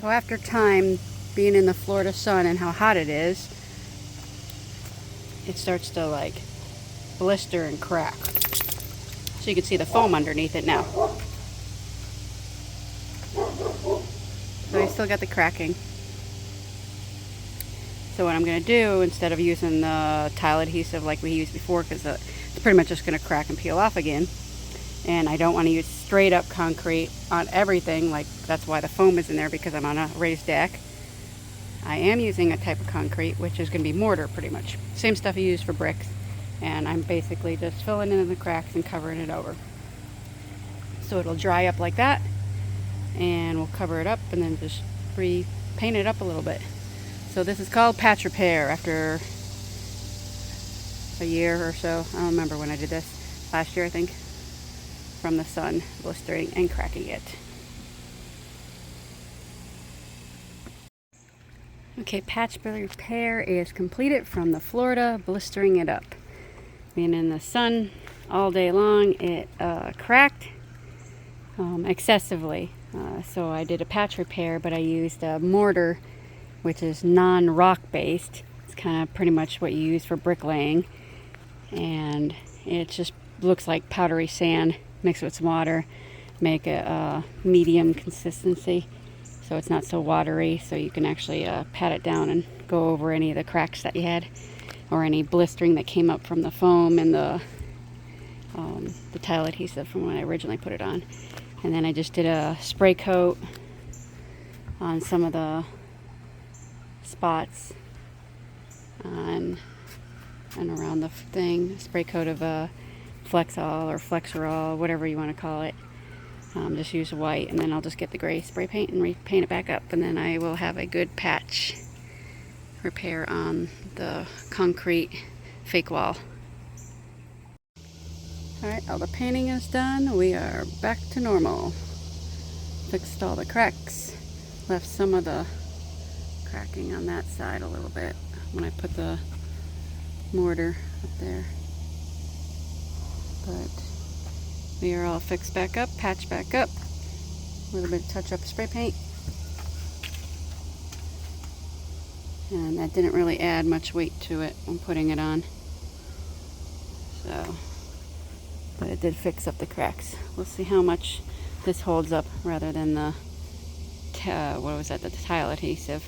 So after time being in the Florida sun and how hot it is, it starts to like blister and crack. So you can see the foam underneath it now. So I still got the cracking. So what I'm going to do, instead of using the tile adhesive like we used before, because it's pretty much just going to crack and peel off again, and I don't want to use straight up concrete on everything, like that's why the foam is in there, because I'm on a raised deck. I am using a type of concrete, which is going to be mortar pretty much. Same stuff you use for bricks, and I'm basically just filling in the cracks and covering it over. So it'll dry up like that, and we'll cover it up and then just repaint it up a little bit. So this is called patch repair after a year or so. I don't remember when I did this. Last year, I think. From the sun blistering and cracking it. Okay, patch repair is completed from the Florida blistering it up. Being in the sun all day long, it cracked excessively. So I did a patch repair, but I used a mortar, which is non-rock based. It's kind of pretty much what you use for bricklaying, and it just looks like powdery sand mixed with some water, make a medium consistency so it's not so watery, so you can actually pat it down and go over any of the cracks that you had or any blistering that came up from the foam and the tile adhesive from when I originally put it on. And then I just did a spray coat on some of the spots and around the thing, spray coat of Flexol or Flexerol, whatever you want to call it. Just use white, and then I'll just get the gray spray paint and repaint it back up, and then I will have a good patch repair on the concrete fake wall. Alright, all the painting is done. We are back to normal. Fixed all the cracks. Left some of the cracking on that side a little bit when I put the mortar up there. But we are all fixed back up, patched back up. A little bit of touch-up spray paint. And that didn't really add much weight to it when putting it on. So, but it did fix up the cracks. We'll see how much this holds up rather than the, the tile adhesive.